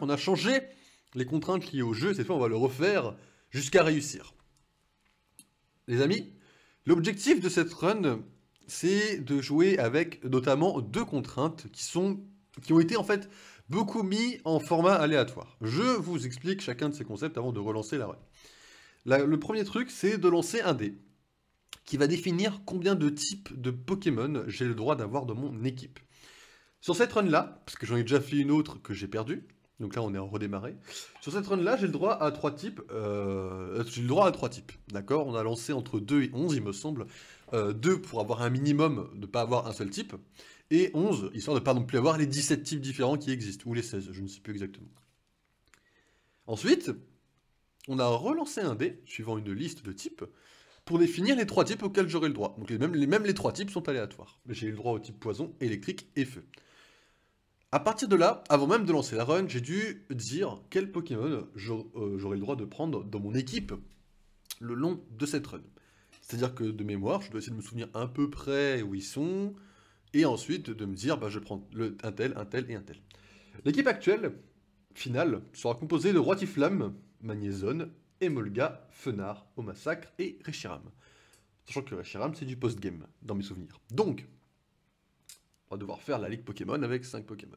on a changé les contraintes liées au jeu, cette fois on va le refaire jusqu'à réussir. Les amis, l'objectif de cette run, c'est de jouer avec notamment deux contraintes qui ont été en fait beaucoup mis en format aléatoire. Je vous explique chacun de ces concepts avant de relancer la run. Le premier truc, c'est de lancer un dé qui va définir combien de types de Pokémon j'ai le droit d'avoir dans mon équipe. Sur cette run-là, parce que j'en ai déjà fait une autre que j'ai perdue, donc là on est en redémarré. Sur cette run-là, j'ai le droit à 3 types. D'accord. On a lancé entre 2 et 11, il me semble. 2 pour avoir un minimum de ne pas avoir un seul type. Et 11, histoire de ne pas non plus avoir les 17 types différents qui existent. Ou les 16, je ne sais plus exactement. Ensuite, on a relancé un dé, suivant une liste de types, pour définir les 3 types auxquels j'aurai le droit. Donc même les 3 types sont aléatoires. J'ai le droit au type poison, électrique et feu. A partir de là, avant même de lancer la run, j'ai dû dire quel Pokémon j'aurais le droit de prendre dans mon équipe le long de cette run. C'est-à-dire que de mémoire, je dois essayer de me souvenir à peu près où ils sont, et ensuite de me dire, bah, je prends un tel et un tel. L'équipe actuelle, finale, sera composée de Roitiflamme, Magnézone, Emolga, Fenard, Omasacre et Reshiram. Sachant que Reshiram, c'est du post-game, dans mes souvenirs. Donc, on va devoir faire la ligue Pokémon avec 5 Pokémon.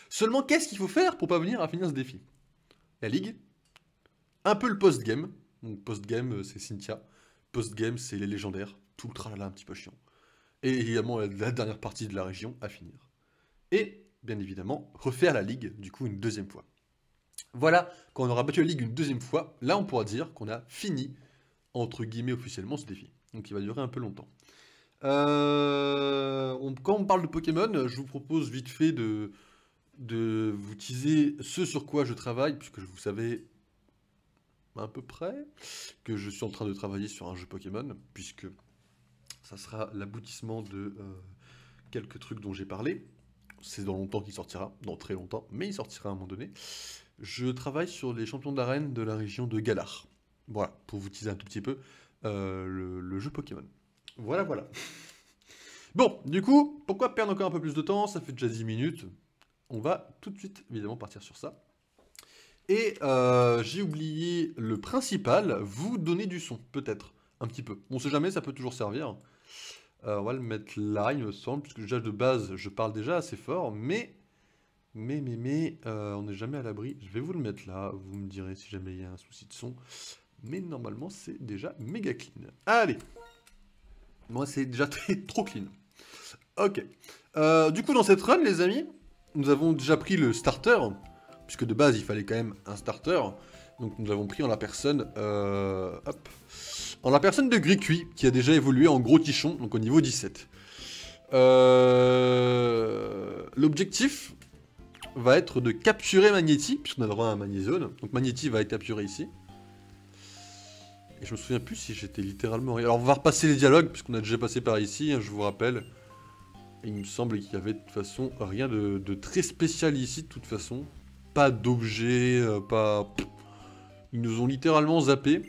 Seulement, qu'est-ce qu'il faut faire pour parvenir à finir ce défi? La ligue, un peu le post-game. Donc post-game, c'est Cynthia. Post-game, c'est les légendaires. Tout le tralala un petit peu chiant. Et également la dernière partie de la région à finir. Et, bien évidemment, refaire la ligue, du coup, une deuxième fois. Voilà, quand on aura battu la ligue une deuxième fois, là, on pourra dire qu'on a fini, entre guillemets, officiellement, ce défi. Donc, il va durer un peu longtemps. Quand on parle de Pokémon, je vous propose vite fait de vous teaser ce sur quoi je travaille, puisque vous savez à peu près que je suis en train de travailler sur un jeu Pokémon, puisque ça sera l'aboutissement de quelques trucs dont j'ai parlé. C'est dans longtemps qu'il sortira, dans très longtemps, mais il sortira à un moment donné. Je travaille sur les champions d'arène de la région de Galar. Voilà, pour vous teaser un tout petit peu le jeu Pokémon. Voilà, voilà. Bon, du coup, pourquoi perdre encore un peu plus de temps? Ça fait déjà 10 minutes. On va tout de suite, évidemment, partir sur ça. Et j'ai oublié le principal, vous donner du son, peut-être, un petit peu. On sait jamais, ça peut toujours servir. On va le mettre là, il me semble, puisque déjà de base, je parle déjà assez fort, mais on n'est jamais à l'abri. Je vais vous le mettre là, vous me direz si jamais il y a un souci de son. Mais normalement, c'est déjà méga clean. Allez! Moi, c'est déjà trop clean. Ok. Du coup, dans cette run, les amis, nous avons déjà pris le starter, puisque de base, il fallait quand même un starter. Donc, nous avons pris en la personne, en la personne de Gricui, qui a déjà évolué en gros tichon, donc au niveau 17. L'objectif va être de capturer Magnéti, puisqu'on a le droit à un Magnézone. Donc, Magnéti va être capturé ici. Et je me souviens plus si j'étais littéralement... Alors, on va repasser les dialogues, puisqu'on a déjà passé par ici, hein, je vous rappelle. Et il me semble qu'il y avait de toute façon rien de très spécial ici, de toute façon. Pas d'objet, pas... Ils nous ont littéralement zappé.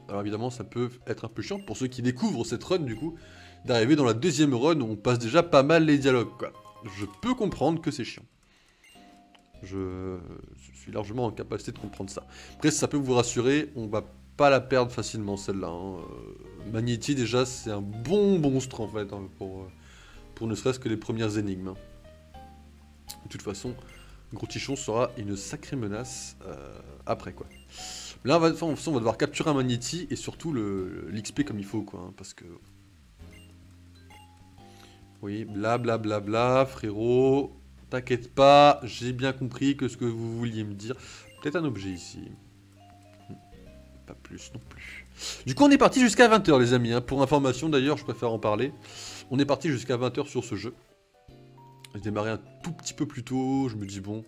Alors évidemment, ça peut être un peu chiant pour ceux qui découvrent cette run, du coup, d'arriver dans la deuxième run où on passe déjà pas mal les dialogues, quoi. Je peux comprendre que c'est chiant. Je suis largement en capacité de comprendre ça. Après, ça peut vous rassurer, on va pas la perdre facilement, celle-là. Hein. Magnéti, déjà, c'est un bon monstre, en fait, hein, pour ne serait-ce que les premières énigmes. Hein. De toute façon, Gros Tichon sera une sacrée menace après, quoi. Là, on va devoir capturer un Magnéti et surtout l'XP comme il faut, quoi. Hein, parce que... Oui, blablabla, bla, bla, frérot. T'inquiète pas, j'ai bien compris que ce que vous vouliez me dire. Peut-être un objet ici. Pas plus non plus. Du coup, on est parti jusqu'à 20 h, les amis. Hein. Pour information, d'ailleurs, je préfère en parler. On est parti jusqu'à 20 h sur ce jeu. J'ai démarré un tout petit peu plus tôt. Je me dis, bon,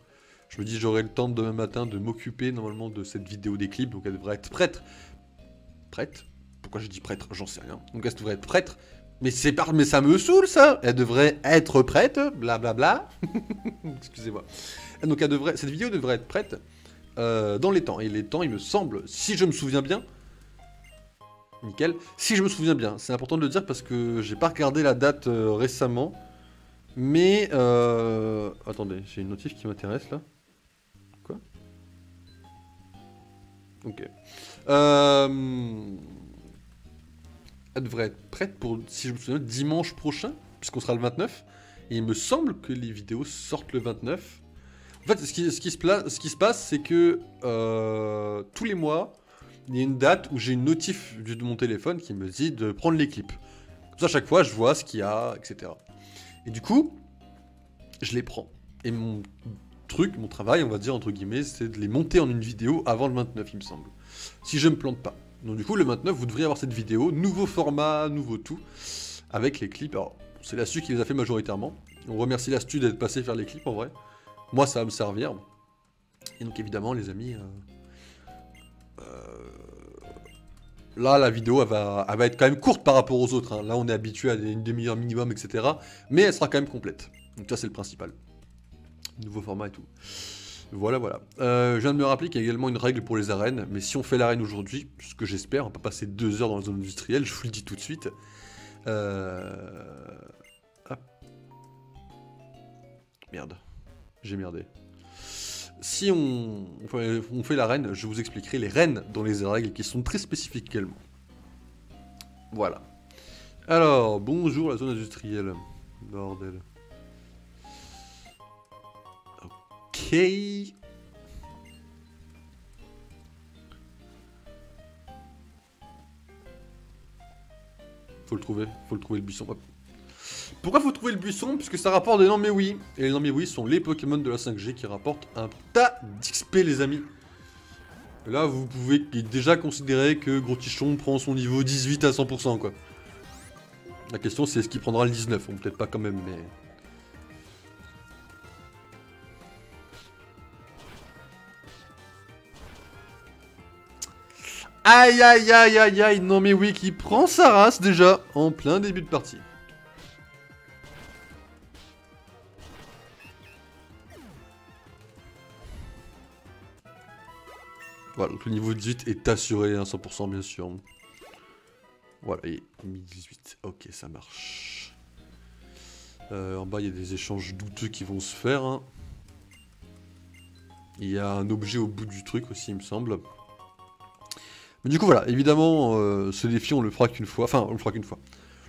j'aurai le temps demain matin de m'occuper normalement de cette vidéo des clips. Donc, elle devrait être prête. Prête? Pourquoi j'ai dit prêtre? J'en sais rien. Donc, elle devrait être prête. Mais ça me saoule, ça. Elle devrait être prête. Blablabla. Excusez-moi. Donc, cette vidéo devrait être prête dans les temps. Et les temps, il me semble, si je me souviens bien... Nickel. Si je me souviens bien, c'est important de le dire parce que j'ai pas regardé la date récemment. Mais... attendez, j'ai une notif qui m'intéresse là. Ok. Elle devrait être prête pour, si je me souviens, dimanche prochain, puisqu'on sera le 29. Et il me semble que les vidéos sortent le 29. En fait, ce qui se passe, c'est que tous les mois, il y a une date où j'ai une notif de mon téléphone qui me dit de prendre les clips. Comme ça, à chaque fois, je vois ce qu'il y a, etc. Et du coup, je les prends. Et mon truc, mon travail, on va dire, entre guillemets, c'est de les monter en une vidéo avant le 29, il me semble. Si je me plante pas. Donc du coup, le 29, vous devriez avoir cette vidéo, nouveau format, nouveau tout, avec les clips. Alors, c'est l'Astu qui les a fait majoritairement. On remercie l'Astu d'être passé faire les clips, en vrai. Moi, ça va me servir. Et donc, évidemment, les amis... là, la vidéo, elle va être quand même courte par rapport aux autres. Hein. Là, on est habitué à une demi-heure minimum, etc. Mais elle sera quand même complète. Donc ça, c'est le principal. Nouveau format et tout. Voilà, voilà. Je viens de me rappeler qu'il y a également une règle pour les arènes. Mais si on fait l'arène aujourd'hui, ce que j'espère, on va pas passer 2 heures dans la zone industrielle, je vous le dis tout de suite. Ah. Merde. J'ai merdé. Si on fait l'arène, je vous expliquerai les règnes dans les règles qui sont très spécifiques également. Voilà. Alors, bonjour la zone industrielle. Bordel. Ok. Faut le trouver le buisson. Hop. Pourquoi faut trouver le buisson? Puisque ça rapporte des Nanméoui. Et les Nanméoui sont les Pokémon de la 5G qui rapportent un tas d'XP, les amis. Là, vous pouvez déjà considérer que Grotichon prend son niveau 18 à 100%, quoi. La question, c'est est-ce qu'il prendra le 19? Bon, peut-être pas quand même, mais... Aïe, aïe, aïe, aïe, aïe, non mais oui, qui prend sa race, déjà, en plein début de partie. Voilà, donc le niveau 18 est assuré à 100%, bien sûr. Voilà, et 1018. Ok, ça marche. En bas, il y a des échanges douteux qui vont se faire. Hein. Il y a un objet au bout du truc aussi, il me semble. Mais du coup, voilà, évidemment, ce défi, on le fera qu'une fois. Enfin, on le fera qu'une fois.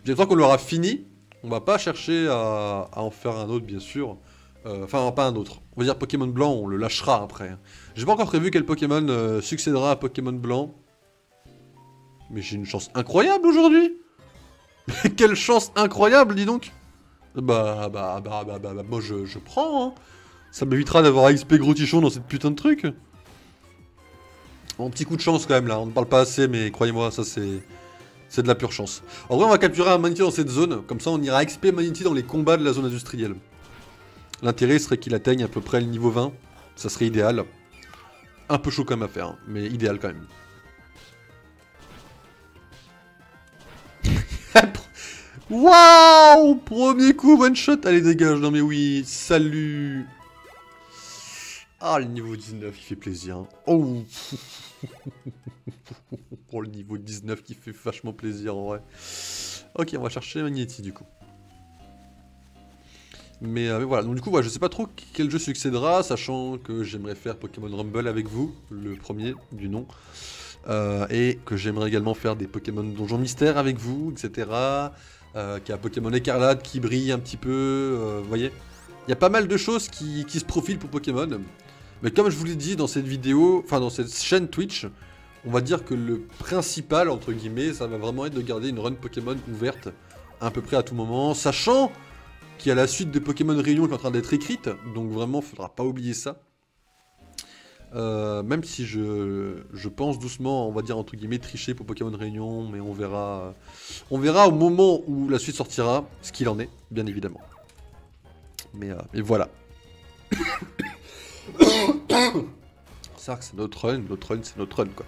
Une fois qu'on l'aura fini, on va pas chercher à en faire un autre, bien sûr. Enfin, pas un autre. On va dire Pokémon Blanc, on le lâchera après. Hein. J'ai pas encore prévu quel Pokémon succédera à Pokémon Blanc. Mais j'ai une chance incroyable aujourd'hui. Quelle chance incroyable, dis donc. Bah, moi je prends, hein. Ça m'évitera d'avoir XP Grotichon dans cette putain de truc. Bon, petit coup de chance quand même là, on ne parle pas assez, mais croyez-moi, ça c'est de la pure chance. En vrai, on va capturer un Manatee dans cette zone, comme ça on ira XP Manatee dans les combats de la zone industrielle. L'intérêt serait qu'il atteigne à peu près le niveau 20, ça serait idéal. Un peu chaud quand même à faire, hein, mais idéal quand même. Waouh! Premier coup, one shot! Allez, dégage, non mais oui, salut! Ah, le niveau 19 qui fait plaisir. Hein. Oh! Oh, le niveau 19 qui fait vachement plaisir en vrai. Ok, on va chercher Magnéti du coup. Mais voilà, donc du coup, ouais, je sais pas trop quel jeu succédera, sachant que j'aimerais faire Pokémon Rumble avec vous, le premier du nom. Et que j'aimerais également faire des Pokémon Donjon Mystère avec vous, etc. Qu'il y a Pokémon Écarlate qui brille un petit peu, vous voyez. Il y a pas mal de choses qui se profilent pour Pokémon. Mais comme je vous l'ai dit dans cette vidéo, enfin dans cette chaîne Twitch, on va dire que le principal, entre guillemets, ça va vraiment être de garder une run Pokémon ouverte à peu près à tout moment, sachant qu'il y a la suite de Pokémon Réunion qui est en train d'être écrite, donc vraiment, faudra pas oublier ça. Même si je pense doucement, on va dire entre guillemets, tricher pour Pokémon Réunion, mais on verra au moment où la suite sortira, ce qu'il en est, bien évidemment. Mais voilà. Ça, c'est notre run c'est notre run, quoi.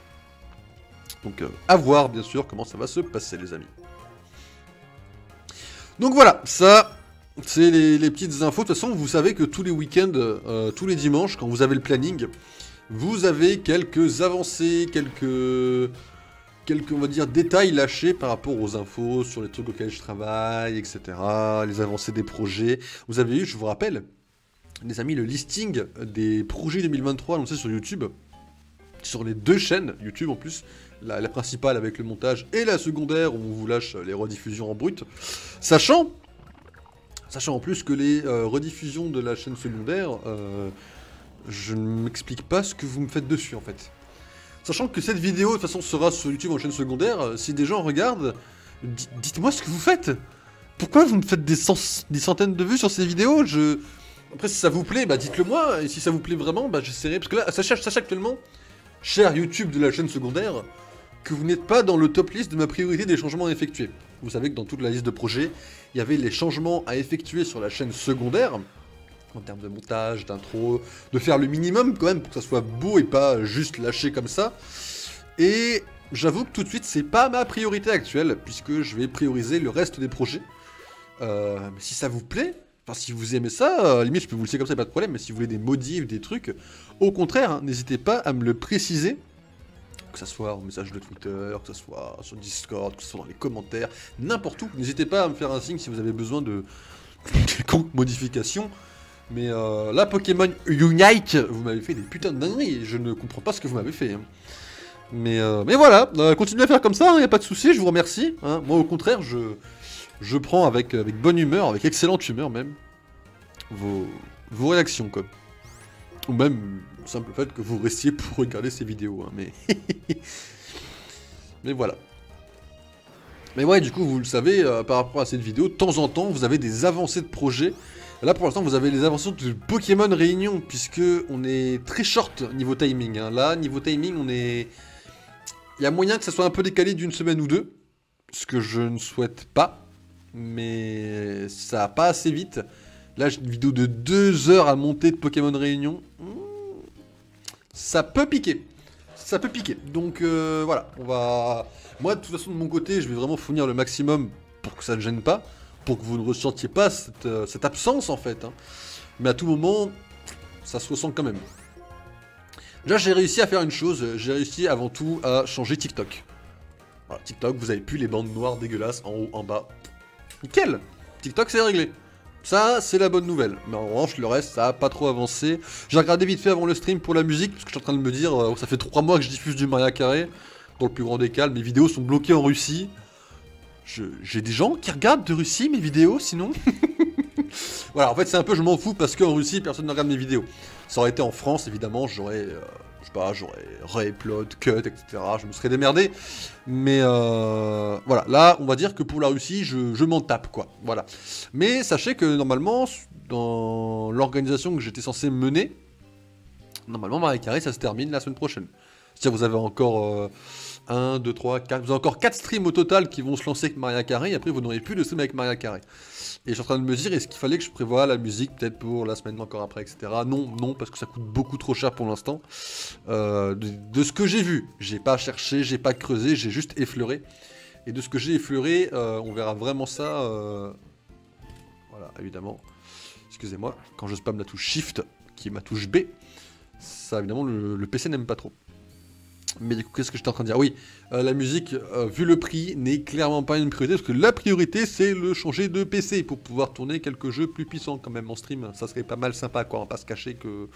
Donc, à voir, bien sûr, comment ça va se passer, les amis. Donc voilà, ça, c'est les petites infos. De toute façon, vous savez que tous les week-ends, tous les dimanches, quand vous avez le planning, vous avez quelques avancées, quelques on va dire, détails lâchés par rapport aux infos sur les trucs auxquels je travaille, etc. Les avancées des projets. Vous avez eu, je vous rappelle, les amis, le listing des projets 2023 annoncés sur YouTube. sur les deux chaînes YouTube en plus, la principale avec le montage et la secondaire où on vous lâche les rediffusions en brut, sachant en plus que les rediffusions de la chaîne secondaire, je ne m'explique pas ce que vous me faites dessus en fait. Sachant que cette vidéo de toute façon sera sur YouTube en chaîne secondaire, si des gens regardent, dites-moi ce que vous faites. Pourquoi vous me faites des centaines de vues sur ces vidéos? Après si ça vous plaît, bah dites-le moi, et si ça vous plaît vraiment, bah j'essaierai, parce que là, sachez actuellement, cher YouTube de la chaîne secondaire, que vous n'êtes pas dans le top list de ma priorité des changements à effectuer. Vous savez que dans toute la liste de projets, il y avait les changements à effectuer sur la chaîne secondaire, en termes de montage, d'intro, de faire le minimum quand même pour que ça soit beau et pas juste lâché comme ça. Et j'avoue que tout de suite, c'est pas ma priorité actuelle, puisque je vais prioriser le reste des projets. Mais si ça vous plaît, enfin si vous aimez ça, limite je peux vous le laisser comme ça, pas de problème, mais si vous voulez des modifs, des trucs, au contraire, hein, n'hésitez pas à me le préciser. Que ça soit en message de Twitter, que ça soit sur Discord, que ce soit dans les commentaires, n'importe où. N'hésitez pas à me faire un signe si vous avez besoin de quelconque modification. Mais là, Pokémon Unite, vous m'avez fait des putains de dingueries, et je ne comprends pas ce que vous m'avez fait. Hein. Mais voilà, continuez à faire comme ça, y a pas de souci, je vous remercie. Hein. Moi, au contraire, je prends avec bonne humeur, avec excellente humeur même, vos réactions, quoi. Ou même le simple fait que vous restiez pour regarder ces vidéos, hein, mais... mais voilà. Mais ouais, du coup, vous le savez, par rapport à cette vidéo, de temps en temps, vous avez des avancées de projets. Là, pour l'instant, vous avez les avancées de Pokémon Réunion, puisque on est très short niveau timing. Hein. Là, niveau timing, on est... Il y a moyen que ça soit un peu décalé d'une semaine ou deux, ce que je ne souhaite pas, mais ça va pas assez vite. Là, j'ai une vidéo de 2 heures à monter de Pokémon Réunion. Ça peut piquer. Ça peut piquer. Donc voilà, on va... Moi, de toute façon, de mon côté, je vais vraiment fournir le maximum pour que ça ne gêne pas, pour que vous ne ressentiez pas cette absence, en fait. Hein. Mais à tout moment, ça se ressent quand même. Déjà, j'ai réussi à faire une chose. J'ai réussi avant tout à changer TikTok. Voilà, TikTok, vous avez plus les bandes noires dégueulasses en haut, en bas. Nickel. TikTok, c'est réglé. Ça, c'est la bonne nouvelle. Mais en revanche, le reste, ça a pas trop avancé. J'ai regardé vite fait avant le stream pour la musique, parce que je suis en train de me dire, ça fait 3 mois que je diffuse du Maria Carré. Dans le plus grand des calmes, mes vidéos sont bloquées en Russie. J'ai des gens qui regardent de Russie mes vidéos, sinon. Voilà, en fait, c'est un peu, je m'en fous, parce qu'en Russie, personne ne regarde mes vidéos. Ça aurait été en France, évidemment, j'aurais... je sais pas, j'aurais re-upload, cut, etc. Je me serais démerdé. Mais voilà, là, on va dire que pour la Russie, je m'en tape, quoi. Voilà. Mais sachez que normalement, dans l'organisation que j'étais censé mener, normalement, Maria Carré, ça se termine la semaine prochaine. C'est-à-dire, vous avez encore 1, 2, 3, 4... Vous avez encore 4 streams au total qui vont se lancer avec Maria Carré, et après, vous n'aurez plus de stream avec Maria Carré. Et je suis en train de me dire, est-ce qu'il fallait que je prévoie la musique peut-être pour la semaine encore après, etc. Non, parce que ça coûte beaucoup trop cher pour l'instant. De ce que j'ai vu, j'ai pas cherché, j'ai pas creusé, j'ai juste effleuré. Et de ce que j'ai effleuré, on verra vraiment ça. Voilà, évidemment. Excusez-moi, quand je spam la touche Shift, qui est ma touche B, ça évidemment le PC n'aime pas trop. Mais du coup, qu'est-ce que j'étais en train de dire? Oui, la musique, vu le prix, n'est clairement pas une priorité, parce que la priorité, c'est le changer de PC, pour pouvoir tourner quelques jeux plus puissants quand même en stream. Ça serait pas mal sympa, quoi, on va pas se cacher que...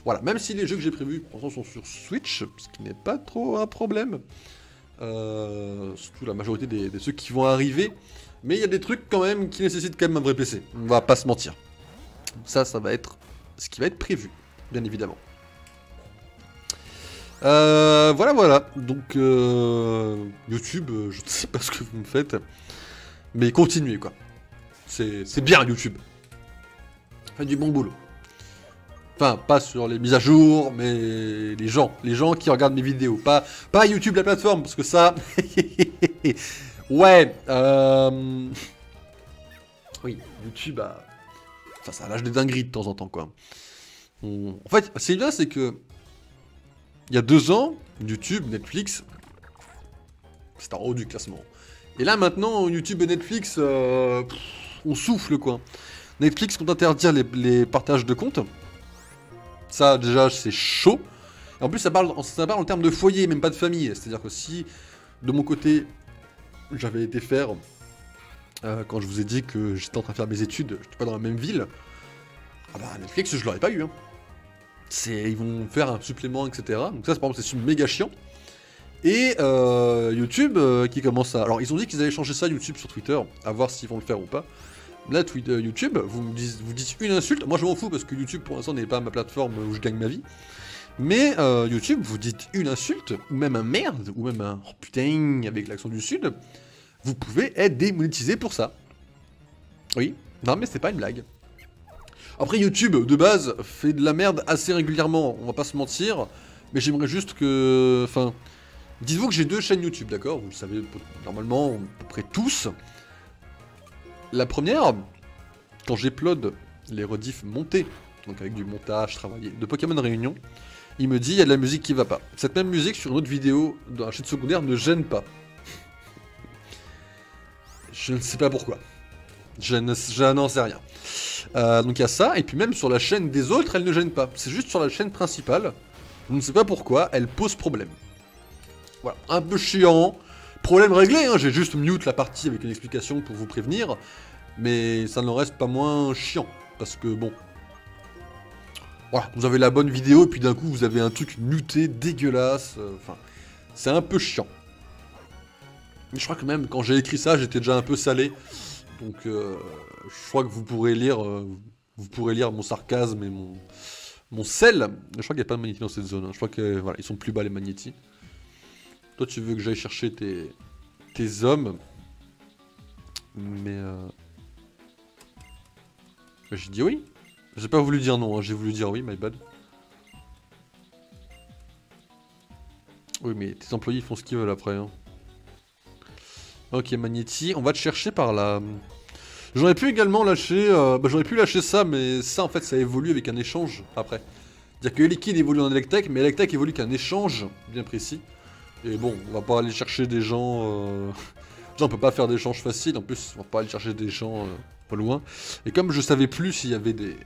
Voilà, même si les jeux que j'ai prévus, pour l'instant, sont sur Switch, ce qui n'est pas trop un problème. Surtout la majorité de ceux qui vont arriver. Mais il y a des trucs quand même qui nécessitent quand même un vrai PC, on va pas se mentir. Ça va être ce qui va être prévu, bien évidemment. Voilà. Donc, YouTube, je ne sais pas ce que vous me faites. Mais continuez, quoi. C'est bien, YouTube. Faites du bon boulot. Enfin, pas sur les mises à jour, mais les gens qui regardent mes vidéos. Pas YouTube, la plateforme, parce que ça... ouais, oui, YouTube, enfin, ça lâche des dingueries de temps en temps, quoi. En fait, c'est bien, c'est que... Il y a 2 ans, YouTube, Netflix, c'était en haut du classement. Et là, maintenant, YouTube et Netflix, on souffle, quoi. Netflix compte interdire les partages de comptes. Ça, déjà, c'est chaud. Et en plus, ça parle en termes de foyer, même pas de famille. C'est-à-dire que si, de mon côté, j'avais été faire, quand je vous ai dit que j'étais en train de faire mes études, j'étais pas dans la même ville, ah bah, Netflix, je l'aurais pas eu, hein. Ils vont faire un supplément, etc. Donc ça, par exemple, c'est méga chiant. Et YouTube qui commence à... Alors, ils ont dit qu'ils allaient changer ça, YouTube, sur Twitter, à voir s'ils vont le faire ou pas. Là, YouTube, vous dites une insulte. Moi, je m'en fous parce que YouTube, pour l'instant, n'est pas ma plateforme où je gagne ma vie. Mais YouTube, vous dites une insulte, ou même un merde, ou même un oh putain avec l'accent du sud, vous pouvez être démonétisé pour ça. Oui, non mais c'est pas une blague. Après YouTube, de base, fait de la merde assez régulièrement, on va pas se mentir, mais j'aimerais juste que... Enfin, dites-vous que j'ai 2 chaînes YouTube, d'accord? Vous le savez normalement, à peu près tous. La première, quand j'upload les rediffs montés, donc avec du montage travaillé, de Pokémon Réunion, il me dit il y a de la musique qui va pas. Cette même musique sur une autre vidéo dans la chaîne secondaire ne gêne pas. Je ne sais pas pourquoi. Je n'en sais rien. Donc il y a ça, et puis même sur la chaîne des autres, elle ne gêne pas. C'est juste sur la chaîne principale, je ne sais pas pourquoi, elle pose problème. Voilà, un peu chiant. Problème réglé, hein, j'ai juste mute la partie avec une explication pour vous prévenir. Mais ça n'en reste pas moins chiant. Parce que bon... Voilà, vous avez la bonne vidéo, et puis d'un coup vous avez un truc muté, dégueulasse. Enfin, c'est un peu chiant. Mais je crois que même quand j'ai écrit ça, j'étais déjà un peu salé. Donc je crois que vous pourrez lire mon sarcasme et mon sel. Je crois qu'il n'y a pas de magnéti dans cette zone. Hein. Je crois que voilà, ils sont plus bas les magnétis. Toi tu veux que j'aille chercher tes hommes. Mais j'ai dit oui. J'ai pas voulu dire non, hein. J'ai voulu dire oui, my bad. Oui mais tes employés font ce qu'ils veulent après. Hein. Ok Magnéti, on va te chercher par là. J'aurais pu également lâcher... j'aurais pu lâcher ça, mais ça en fait ça évolue avec un échange après. C'est-à-dire que Liquid évolue en Electek, mais Electek évolue qu'un échange bien précis. Et bon, on va pas aller chercher des gens... Déjà on peut pas faire d'échange facile, en plus on va pas aller chercher des gens pas loin. Et comme je savais plus s'il y avait des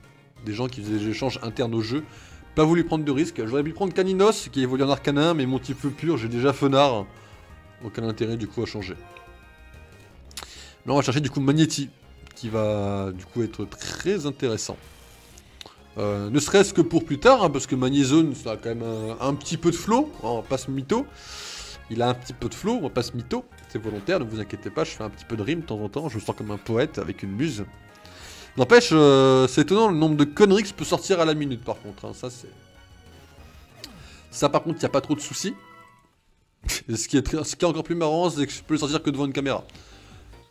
gens qui faisaient des échanges internes au jeu, pas voulu prendre de risques. J'aurais pu prendre Caninos qui évolue en Arcanin, mais mon type feu pur, j'ai déjà Fenard. Aucun intérêt du coup à changer. Là on va chercher du coup Magnéti, qui va du coup être très intéressant. Ne serait-ce que pour plus tard, hein, parce que Magnézone, ça a quand même un petit peu de flow, hein, on va pas se mytho. Il a un petit peu de flow, on va pas se mytho, c'est volontaire, ne vous inquiétez pas, je fais un petit peu de rime de temps en temps, je me sens comme un poète avec une muse. N'empêche, c'est étonnant le nombre de conneries que je peux sortir à la minute par contre, hein, ça c'est... Ça par contre, il n'y a pas trop de soucis. Ce qui est encore plus marrant, c'est que je peux le sortir que devant une caméra.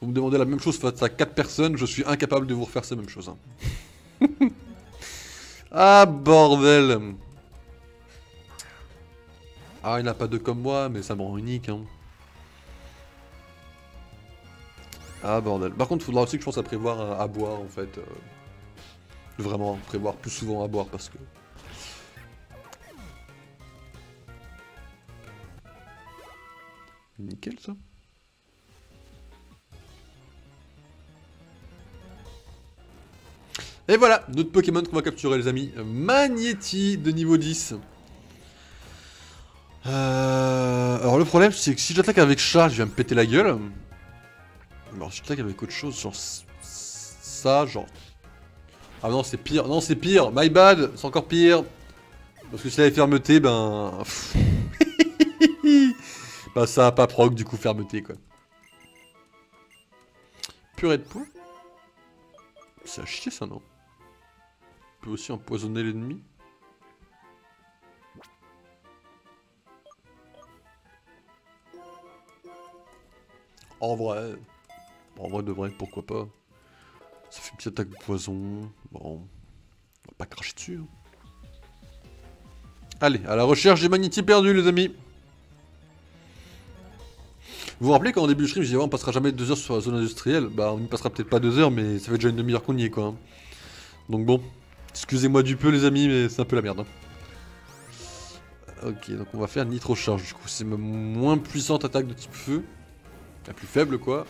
Vous me demandez la même chose face à 4 personnes, je suis incapable de vous refaire ces mêmes choses. Hein. Ah bordel. Ah il n'y en a pas deux comme moi, mais ça me rend unique. Hein. Ah bordel. Par contre il faudra aussi que je pense à prévoir à boire en fait. Vraiment prévoir plus souvent à boire parce que... Nickel ça. Et voilà, notre Pokémon qu'on va capturer les amis. Magnéti de niveau 10. Alors le problème c'est que si j'attaque avec Charge, je vais me péter la gueule. Alors si j'attaque avec autre chose, genre ça, genre... Ah non c'est pire, non c'est pire, my bad, c'est encore pire. Parce que si elle avait fermeté, ben... bah ça a pas proc du coup fermeté quoi. Purée de poux. C'est à chier ça non? On peut aussi empoisonner l'ennemi. En vrai de vrai, pourquoi pas. Ça fait une petite attaque de poison. Bon, on va pas cracher dessus. Hein. Allez, à la recherche des magnétis perdus les amis. Vous vous rappelez quand au début du stream, je disais on passera jamais 2 heures sur la zone industrielle. Bah on y passera peut-être pas 2 heures, mais ça fait déjà une demi-heure qu'on y est quoi. Hein. Donc bon, excusez-moi du peu les amis, mais c'est un peu la merde. Hein. Ok, donc on va faire Nitro Charge du coup. C'est ma moins puissante attaque de type feu. La plus faible quoi.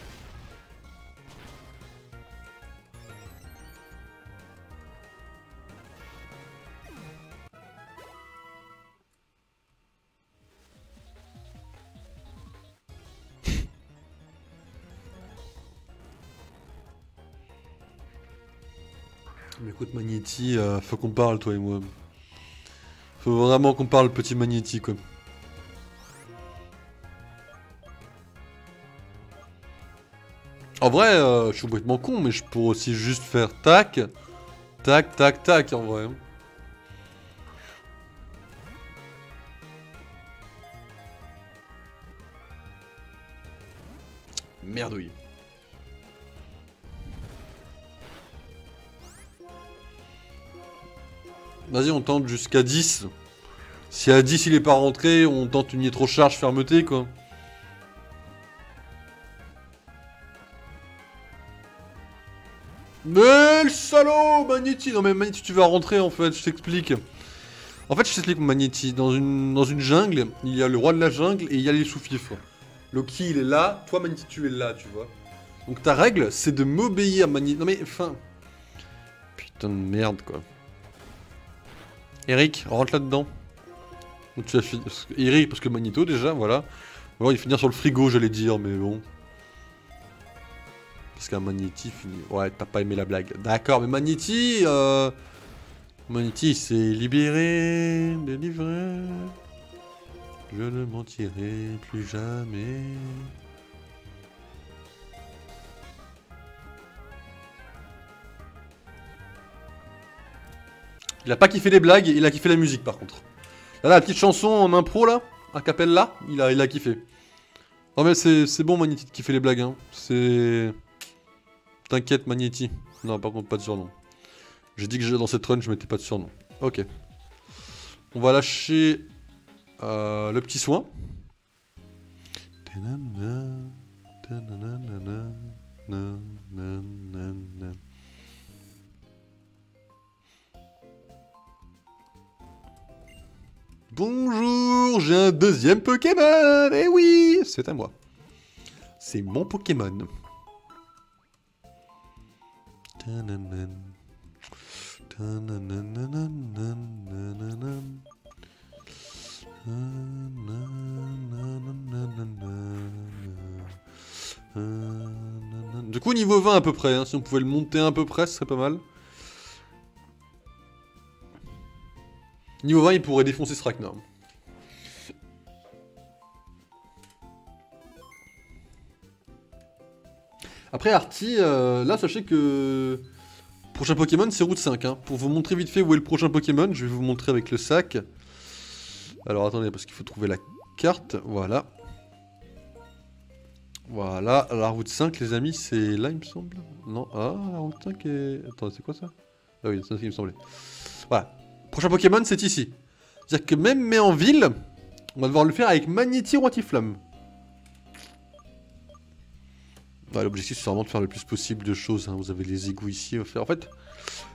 Mais écoute Magnéti, faut qu'on parle toi et moi. Faut vraiment qu'on parle petit Magnéti, quoi. En vrai, je suis complètement con, mais je pourrais aussi juste faire tac, tac, tac, tac, en vrai. Merdouille. Vas-y, on tente jusqu'à 10. Si à 10 il est pas rentré, on tente une nitro-charge fermeté, quoi. Mais le salaud, Magnéti. Non mais Magnéti, tu vas rentrer en fait, je t'explique. En fait, je t'explique Magnéti. Dans une jungle, il y a le roi de la jungle et il y a les sous-fifres. Loki, il est là, toi Magnéti, tu es là, tu vois. Donc ta règle, c'est de m'obéir, Magnéti. Non mais, enfin... Putain de merde, quoi. Eric, rentre là-dedans. Donc tu vas finir... Eric, parce que Magneto, déjà, voilà. Ou alors il finir sur le frigo, j'allais dire, mais bon... Parce qu'un Magnéti finit... Ouais, t'as pas aimé la blague. D'accord, mais Magnéti, Magnéti s'est libéré, délivré. Je ne mentirai plus jamais. Il a pas kiffé les blagues, il a kiffé la musique par contre. Là, la petite chanson en impro là, a cappella, il a kiffé. Non mais c'est bon Magnéti de kiffer les blagues, hein. C'est... T'inquiète Magnéti. Non, par contre pas de surnom. J'ai dit que dans cette run je mettais pas de surnom. Ok. On va lâcher le petit soin. Bonjour, j'ai un deuxième Pokémon. Eh oui, c'est à moi. C'est mon Pokémon. Du coup, niveau 20 à peu près, hein, si on pouvait le monter à peu près, ce serait pas mal. Niveau 20, il pourrait défoncer Sraknar. Après, Artie, là, sachez que... Prochain Pokémon, c'est route 5. Hein. Pour vous montrer vite fait où est le prochain Pokémon, je vais vous montrer avec le sac. Alors, attendez, parce qu'il faut trouver la carte. Voilà. Voilà, la route 5, les amis, c'est là, il me semble. Non, ah, la route 5 est... Attends, c'est quoi ça? Ah oui, c'est ça qui me semblait. Voilà. Prochain Pokémon, c'est ici. C'est-à-dire que même mais en ville, on va devoir le faire avec Magnéti ou Antiflamme. Ouais, l'objectif, c'est vraiment de faire le plus possible de choses. Hein. Vous avez les égouts ici. En fait,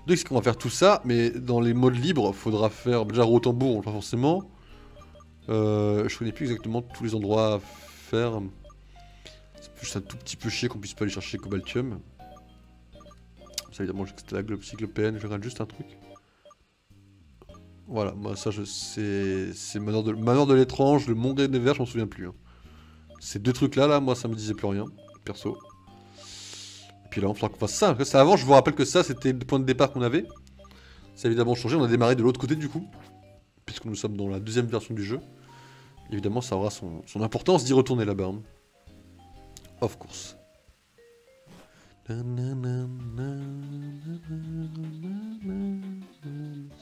c'est qu'on va faire tout ça, mais dans les modes libres, il faudra faire... Déjà, Rotambourg, on le fera forcément. Je connais plus exactement tous les endroits à faire. C'est juste un tout petit peu chier qu'on puisse pas aller chercher Cobaltium. Ça, évidemment, j'ai que c'était la globe cyclopéenne. Je regarde juste un truc. Voilà, moi ça c'est le manoir de l'étrange, le mont des verts, je m'en souviens plus. Hein. Ces deux trucs là, moi ça me disait plus rien, perso. Et puis là, on fera qu'on fasse ça. Après, avant, je vous rappelle que ça c'était le point de départ qu'on avait. Ça a évidemment changé, on a démarré de l'autre côté du coup. Puisque nous sommes dans la deuxième version du jeu. Évidemment, ça aura son importance d'y retourner là-bas. Hein. Of course.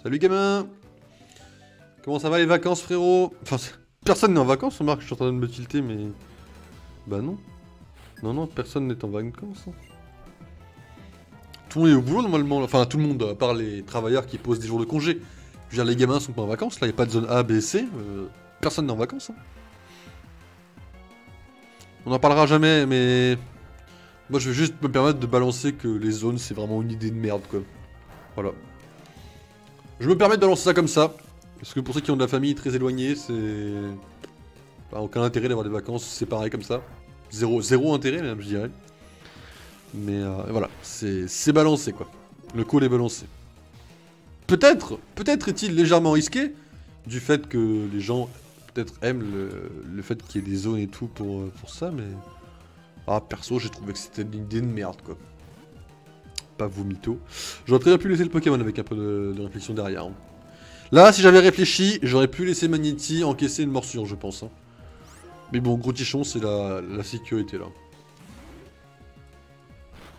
Salut gamin! Comment ça va les vacances frérot? Enfin, personne n'est en vacances, remarque, je suis en train de me tilter, mais... Bah non. Non, personne n'est en vacances. Hein. Tout le monde est au boulot normalement, enfin tout le monde, à part les travailleurs qui posent des jours de congé. Je veux dire, les gamins sont pas en vacances, là, il n'y a pas de zone A, B, C. Personne n'est en vacances. Hein. On n'en parlera jamais, mais... Moi, je vais juste me permettre de balancer que les zones, c'est vraiment une idée de merde, quoi. Voilà. Je me permets de balancer ça comme ça. Parce que pour ceux qui ont de la famille très éloignée, c'est... Enfin, aucun intérêt d'avoir des vacances séparées comme ça. Zéro intérêt, même, je dirais. Mais voilà, c'est balancé, quoi. Le call est balancé. Peut-être est-il légèrement risqué, du fait que les gens, peut-être, aiment le fait qu'il y ait des zones et tout pour ça, mais... Ah, perso, j'ai trouvé que c'était une idée de merde, quoi. Pas vous, mytho. J'aurais très bien pu laisser le Pokémon avec un peu de réflexion derrière. Hein. Là, si j'avais réfléchi, j'aurais pu laisser Magnéti encaisser une morsure, je pense. Hein. Mais bon, gros tichon, c'est la sécurité, là.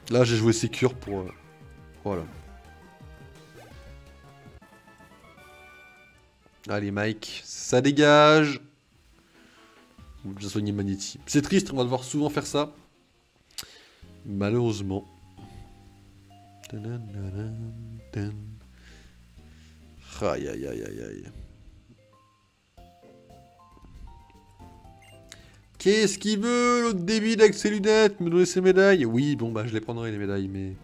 Là, j'ai joué sécure pour... voilà. Allez, Mike, ça dégage. On va bien soigner Magnéti. C'est triste, on va devoir souvent faire ça. Malheureusement. Aïe, aïe, aïe, aïe, aïe. Qu'est-ce qu'il veut, l'autre débile avec ses lunettes? Me donner ses médailles? Oui, bon, bah, je les prendrai, les médailles, mais...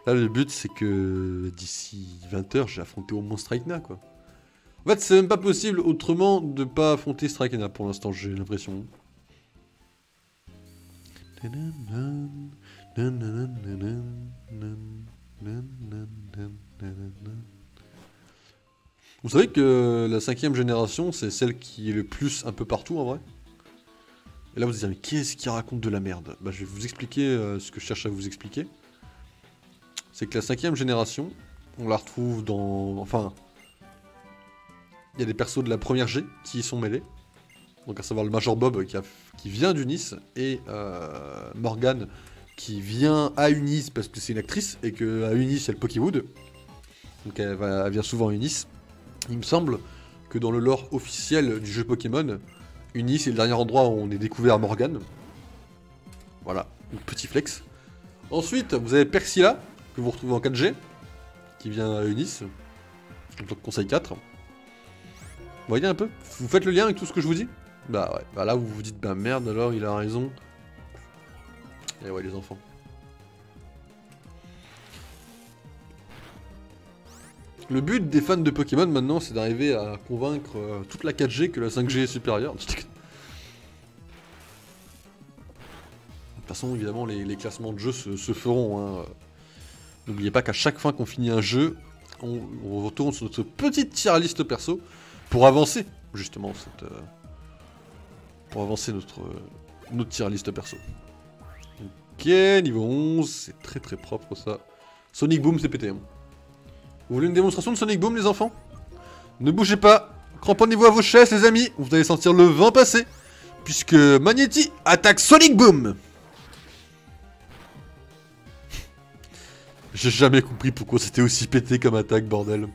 Là, le but, c'est que d'ici 20h, j'ai affronté au moins Strikena, quoi. En fait, c'est même pas possible autrement de pas affronter Strikena pour l'instant, j'ai l'impression. Vous savez que la 5ème génération, c'est celle qui est le plus un peu partout en vrai. Et là vous vous dites, mais qu'est-ce qui raconte de la merde? Bah je vais vous expliquer ce que je cherche à vous expliquer. C'est que la 5ème génération, on la retrouve dans... Enfin... Il y a des persos de la première G qui y sont mêlés. Donc à savoir le Major Bob qui vient d'Unis et Morgane qui vient à Unis parce que c'est une actrice et qu'à Unis il y a le Pokéwood. Donc elle vient souvent à Unis. Il me semble que dans le lore officiel du jeu Pokémon, Unis est le dernier endroit où on est découvert Morgane. Voilà, un petit flex. Ensuite, vous avez Persila, que vous retrouvez en 4G, qui vient à Unis, en tant que conseil 4. Vous voyez un peu? Vous faites le lien avec tout ce que je vous dis? Bah ouais, bah là vous vous dites, bah merde alors, il a raison. Et ouais les enfants. Le but des fans de Pokémon maintenant, c'est d'arriver à convaincre toute la 4G que la 5G est supérieure. De toute façon, évidemment, les classements de jeu se feront. Hein. N'oubliez pas qu'à chaque fois qu'on finit un jeu, on retourne sur notre petite tier list perso pour avancer, justement, pour avancer notre tier list perso. Ok, niveau 11, c'est très très propre ça. Sonic Boom, c'est pété. Hein. Vous voulez une démonstration de Sonic Boom, les enfants? Ne bougez pas, cramponnez-vous à vos chaises, les amis, vous allez sentir le vent passer, puisque Magnéti attaque Sonic Boom. J'ai jamais compris pourquoi c'était aussi pété comme attaque, bordel.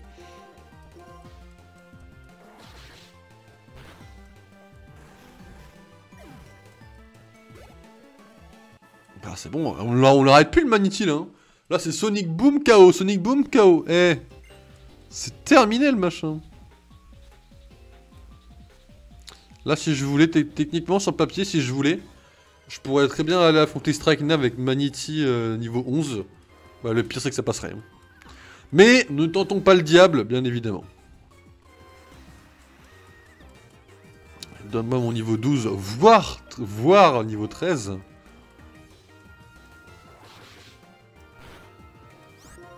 Ah, c'est bon, on l'arrête plus le Magnéti là. Hein. Là c'est Sonic Boom KO, Sonic Boom KO. Eh, c'est terminé le machin. Là si je voulais, techniquement sur le papier, si je voulais, je pourrais très bien aller affronter Strikena avec Magnéti niveau 11. Bah, le pire c'est que ça passerait. Hein. Mais ne tentons pas le diable, bien évidemment. Donne-moi mon niveau 12, voire niveau 13.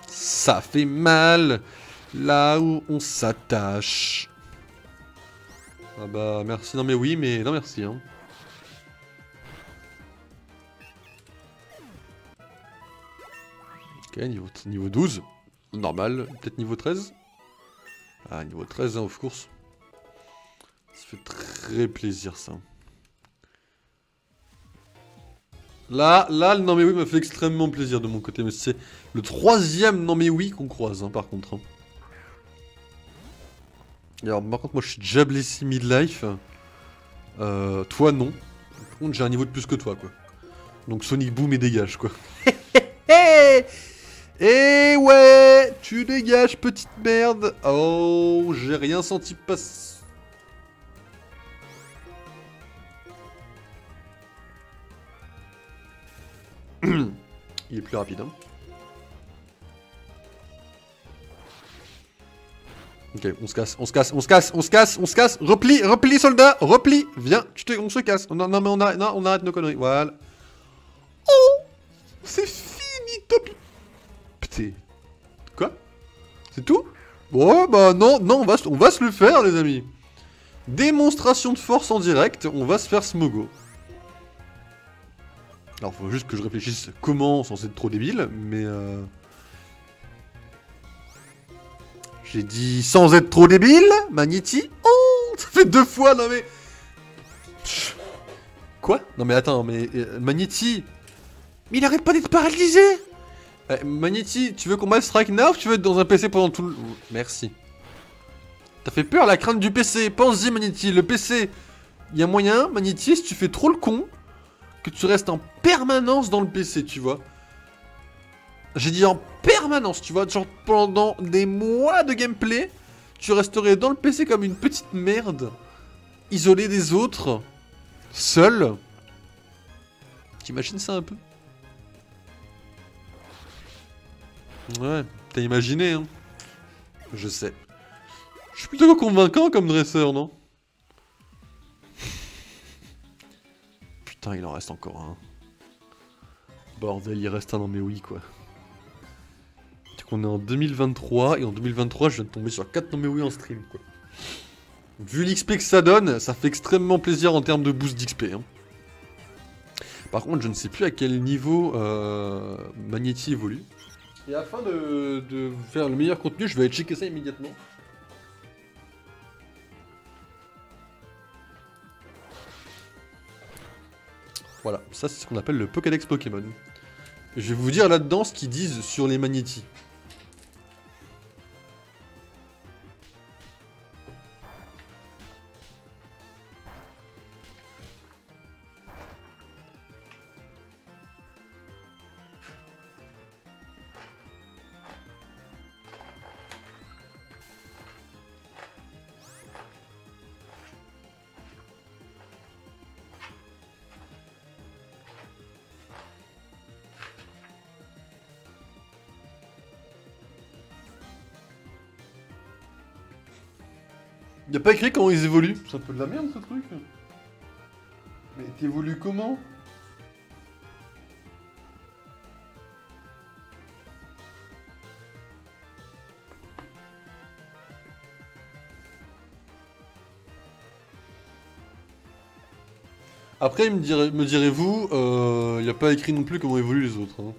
Ça fait mal, là où on s'attache. Ah bah merci, non mais oui, mais non merci. Hein. Ok, niveau 12, normal, peut-être niveau 13. Ah, niveau 13, hein, of course. Ça fait très plaisir ça. Là, le non mais oui m'a fait extrêmement plaisir de mon côté, mais c'est le 3e non mais oui qu'on croise, hein, par contre. Hein. Alors, par contre, moi je suis déjà blessé midlife. Toi non. Par contre, j'ai un niveau de plus que toi, quoi. Donc Sonic Boom et dégage, quoi. Et ouais, tu dégages, petite merde. Oh, j'ai rien senti passer. Il est plus rapide, hein. Ok, on se casse, on se casse, on se casse, on se casse, on se casse. Replie, soldat, replie. Viens, on se casse. Non, mais on arrête nos conneries. Voilà. Oh, c'est fini, top. Putain. Quoi? C'est tout? Bon, bah non, on va se le faire, les amis. Démonstration de force en direct, on va se faire Smogo. Alors, faut juste que je réfléchisse comment sans être trop débile, mais J'ai dit sans être trop débile, Magnéti. Oh, ça fait 2 fois, non mais... Quoi? Non mais attends, mais Magnéti... Mais il arrête pas d'être paralysé. Magnéti, tu veux qu'on batte Strike Now ou tu veux être dans un PC pendant tout le... Merci. T'as fait peur, la crainte du PC. Pense-y, Magnéti, le PC. Il y a moyen, Magnéti, si tu fais trop le con, que tu restes en permanence dans le PC, tu vois. J'ai dit en permanence, tu vois, genre pendant des mois de gameplay, tu resterais dans le PC comme une petite merde, isolé des autres, seul. T'imagines ça un peu? Ouais, t'as imaginé, hein. Je sais. Je suis plutôt convaincant comme dresseur, non? Putain, il en reste encore un. Bordel, il reste un dans mes oui, quoi. On est en 2023, et en 2023, je viens de tomber sur 4 non mais oui en stream, quoi. Vu l'XP que ça donne, ça fait extrêmement plaisir en termes de boost d'XP, hein. Par contre, je ne sais plus à quel niveau Magnéti évolue. Et afin de faire le meilleur contenu, je vais aller checker ça immédiatement. Voilà, ça c'est ce qu'on appelle le Pokédex Pokémon. Je vais vous dire là-dedans ce qu'ils disent sur les Magnétis. Y'a pas écrit comment ils évoluent. C'est un peu de la merde ce truc. Mais t'évolues comment? Après, me direz-vous, y a pas écrit non plus comment évoluent les autres, hein.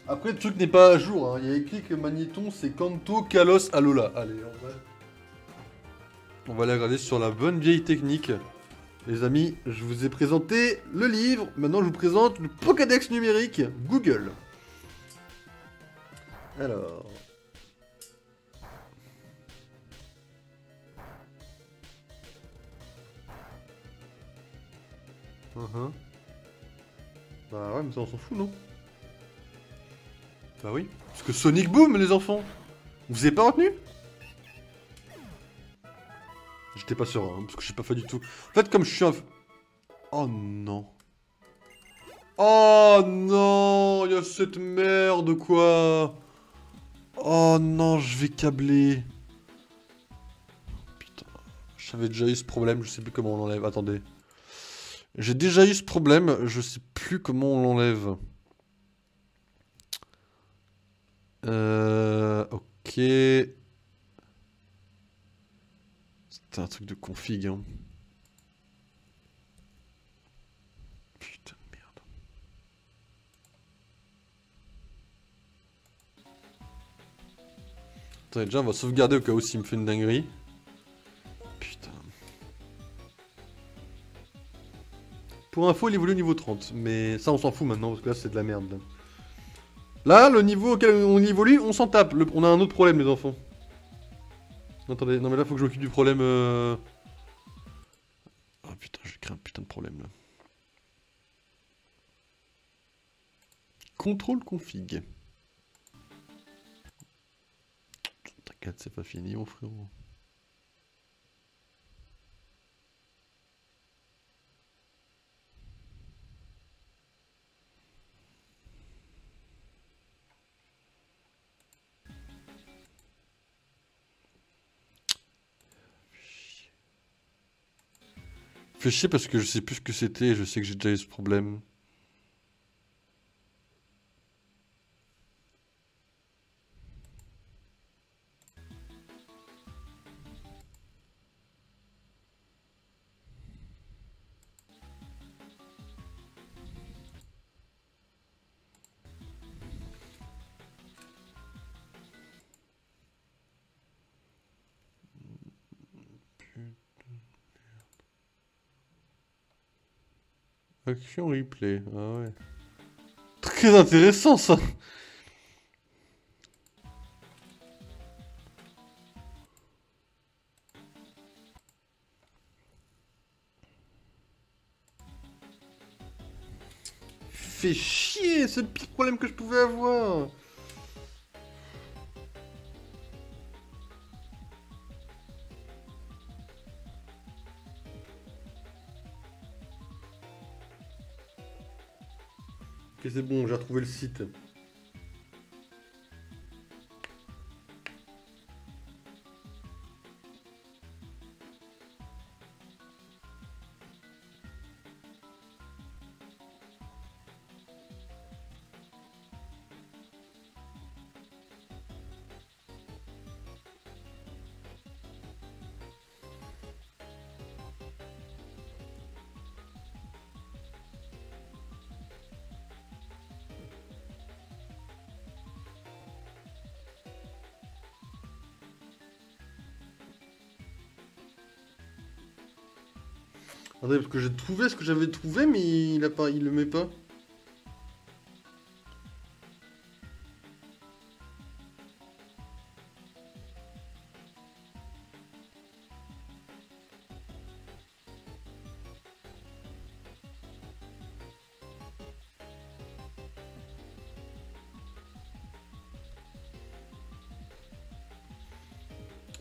Après, le truc n'est pas à jour, hein. Il y a écrit que Magnéton, c'est Kanto, Kalos, Alola. Allez, on va aller regarder sur la bonne vieille technique. Les amis, je vous ai présenté le livre. Maintenant, je vous présente le Pokédex numérique Google. Alors... Bah ouais, mais ça on s'en fout, non? Bah oui. Parce que Sonic Boom, les enfants. Vous avez pas retenu? J'étais pas sûr, hein, parce que je sais pas fait du tout. En fait, comme je suis un... Oh non. Oh non, il y a cette merde, quoi. Oh non, je vais câbler. Putain, j'avais déjà eu ce problème, je sais plus comment on l'enlève. Attendez. J'ai déjà eu ce problème, je sais plus comment on l'enlève. Ok. C'était un truc de config, hein. Putain de merde. Attendez, déjà, on va sauvegarder au cas où s'il me fait une dinguerie. Putain. Pour info, il évolue au niveau 30. Mais ça, on s'en fout maintenant, parce que là, c'est de la merde. Là, le niveau auquel on évolue, on s'en tape. On a un autre problème, les enfants. Attendez, non mais là, faut que je m'occupe du problème... Oh putain, j'ai créé un putain de problème, là. Contrôle config. T'inquiète, c'est pas fini, mon frérot. Fais chier parce que je sais plus ce que c'était, je sais que j'ai déjà eu ce problème. Action replay, ah ouais. Très intéressant ça. Fais chier, c'est le pire problème que je pouvais avoir. Ok, c'est bon, j'ai retrouvé le site. Attendez, parce que j'ai trouvé ce que j'avais trouvé, mais il a pas, il le met pas.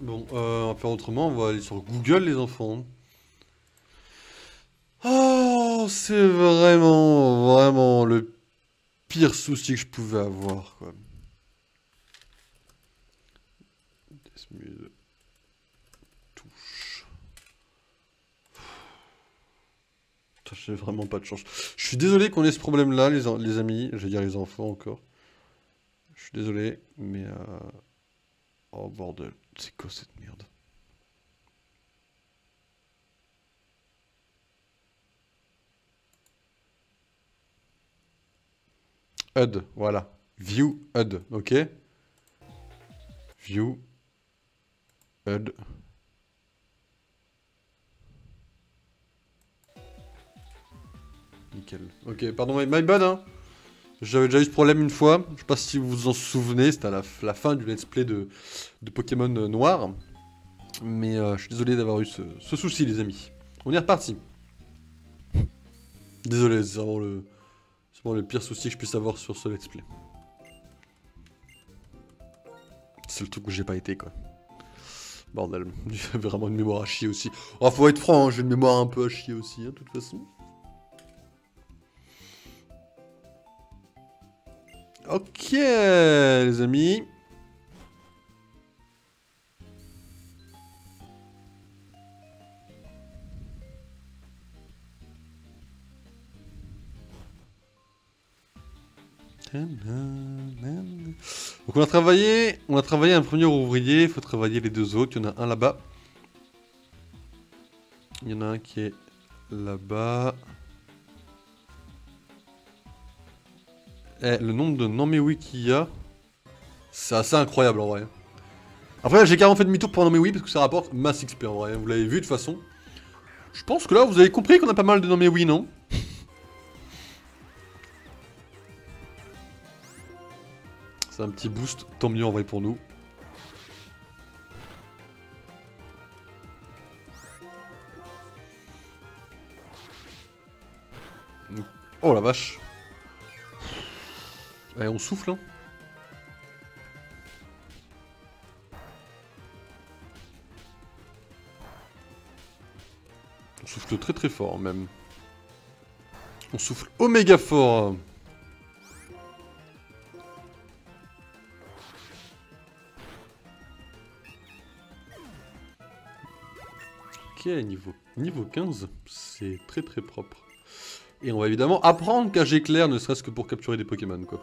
Bon, on va faire autrement, on va aller sur Google les enfants. Oh, c'est vraiment le pire souci que je pouvais avoir, quoi. Desmuse. Touche. Putain, j'ai vraiment pas de chance. Je suis désolé qu'on ait ce problème-là, les amis. Je vais dire les enfants encore. Je suis désolé, mais... Oh, bordel. C'est quoi cette merde? HUD, voilà. View HUD, ok? View HUD. Nickel. Ok, pardon, my bad, hein. J'avais déjà eu ce problème une fois. Je sais pas si vous vous en souvenez, c'était à la fin du let's play de Pokémon Noir. Mais je suis désolé d'avoir eu ce souci, les amis. On est reparti. Désolé, c'est vraiment le pire souci que je puisse avoir sur ce let's play. C'est le truc où j'ai pas été, quoi. Bordel, j'ai vraiment une mémoire à chier aussi. Oh, faut être franc, hein, j'ai une mémoire un peu à chier aussi, hein, de toute façon. Ok, les amis. Donc on a travaillé un premier ouvrier, il faut travailler les deux autres. Il y en a un là-bas. Il y en a un qui est là-bas. Eh, le nombre de non-mais-oui qu'il y a, c'est assez incroyable en vrai. Après, j'ai carrément fait demi-tour pour non-mais-oui parce que ça rapporte masse XP en vrai. Vous l'avez vu de toute façon. Je pense que là, vous avez compris qu'on a pas mal de non-mais-oui, non? C'est un petit boost, tant mieux en vrai pour nous. Oh la vache. Allez, on souffle, hein. On souffle très très fort même. On souffle oméga fort. Ok, niveau Niveau 15, c'est très très propre. Et on va évidemment apprendre qu'à Éclair, ne serait-ce que pour capturer des Pokémon, quoi.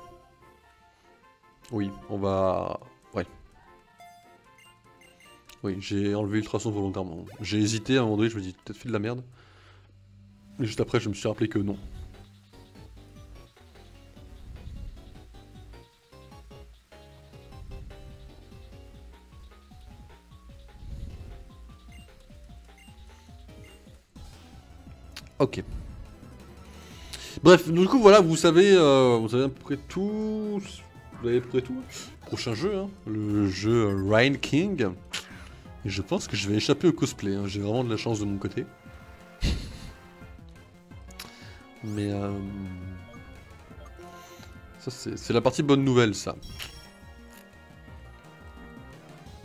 Oui, on va... Ouais. Oui, j'ai enlevé Ultrason volontairement. J'ai hésité à un moment donné, je me dis peut-être fait de la merde. Et juste après, je me suis rappelé que non. Ok. Bref, du coup, voilà, vous savez à peu près tout. Vous avez à peu près tout. Prochain jeu, hein, le jeu Rhine King. Et je pense que je vais échapper au cosplay, hein. J'ai vraiment de la chance de mon côté. Mais ça, c'est la partie bonne nouvelle, ça.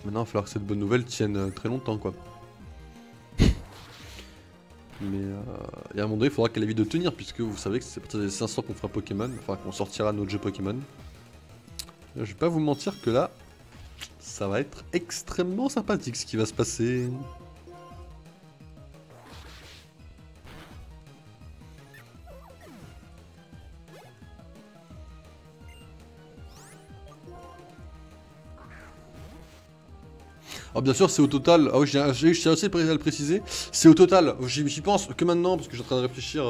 Maintenant, il va falloir que cette bonne nouvelle tienne très longtemps, quoi. Mais et à un moment donné, il faudra qu'elle évite de tenir, puisque vous savez que c'est à partir des 500 qu'on fera Pokémon, enfin qu'on sortira notre jeu Pokémon. Je vais pas vous mentir que là, ça va être extrêmement sympathique ce qui va se passer. Alors bien sûr, c'est au total, ah oui, j'ai aussi à le préciser, c'est au total, j'y pense que maintenant, parce que je suis en train de réfléchir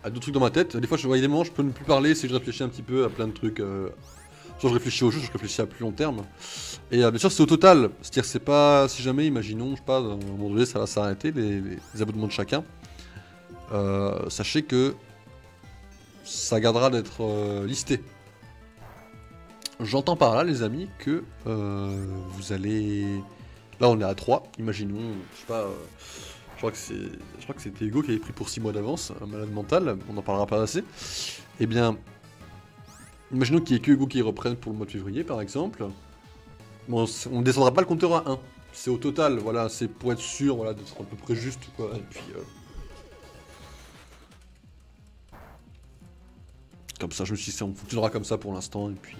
à d'autres trucs dans ma tête. Des fois, je voyais des moments, je peux ne plus parler, c'est que je réfléchis un petit peu à plein de trucs. Soit je réfléchis au jeu, soit je réfléchis à plus long terme. Et bien sûr, c'est au total, c'est-à-dire c'est pas, si jamais, imaginons, je sais pas, à un moment donné, ça va s'arrêter, les abonnements de chacun. Sachez que ça gardera d'être listé. J'entends par là, les amis, que vous allez... Là, on est à 3, imaginons, je sais pas... je crois que c'était Hugo qui avait pris pour 6 mois d'avance, un malade mental, on en parlera pas assez. Eh bien, imaginons qu'il n'y ait que Hugo qui reprenne pour le mois de février, par exemple. Bon, on ne descendra pas le compteur à 1. C'est au total, voilà, c'est pour être sûr, voilà, d'être à peu près juste, quoi, et puis... Comme ça, je me suis dit, on fonctionnera comme ça pour l'instant, et puis...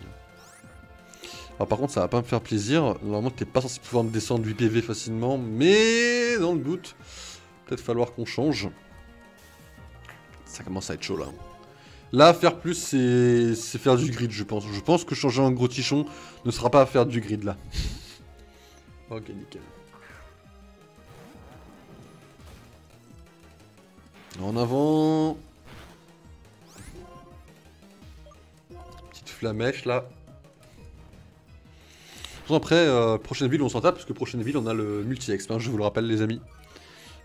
Alors par contre, ça va pas me faire plaisir. Normalement, t'es pas censé pouvoir me descendre 8 PV facilement, mais dans le doute, peut-être falloir qu'on change. Ça commence à être chaud là. Là, faire plus, c'est faire du grid, je pense. Je pense que changer un gros tichon ne sera pas à faire du grid là. Ok, nickel. En avant. Petite flamèche là. Après, prochaine ville, on s'en tape, parce que prochaine ville, on a le multi-exp, hein, je vous le rappelle, les amis.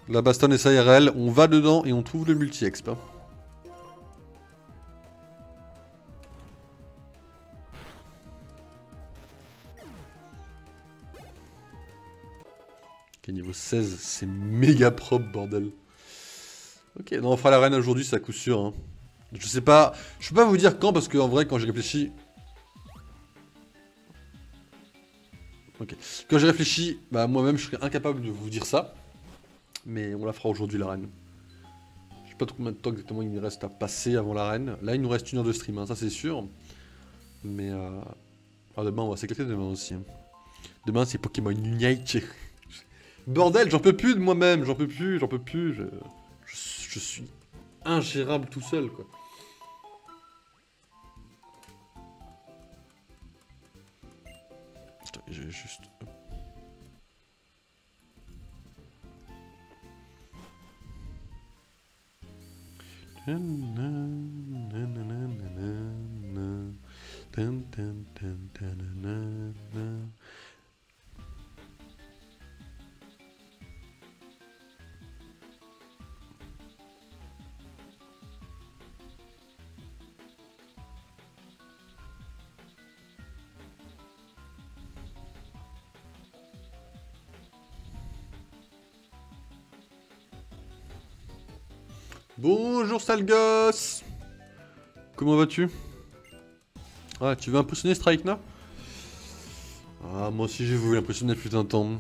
La bastonne SARL, on va dedans et on trouve le multi-exp. Hein. Ok, niveau 16, c'est méga propre, bordel. Ok, non, on fera l'arène aujourd'hui, c'est à coup sûr. Hein. Je sais pas, je peux pas vous dire quand, parce qu'en vrai, quand j'ai réfléchi... Ok. Quand j'ai réfléchi, bah moi-même je serais incapable de vous dire ça. Mais on la fera aujourd'hui l'arène. Je sais pas trop combien de temps exactement il nous reste à passer avant l'arène. Là il nous reste 1 heure de stream, hein, ça c'est sûr. Mais ah, demain on va s'éclater demain aussi. Hein. Demain c'est Pokémon Unite. Bordel, j'en peux plus de moi-même, j'en peux plus. Je suis ingérable tout seul quoi. Attends, j'ai juste... Bonjour sale gosse. Comment vas-tu? Ah, tu veux impressionner Strikena? Ah, moi aussi j'ai voulu impressionner plus d'un temps.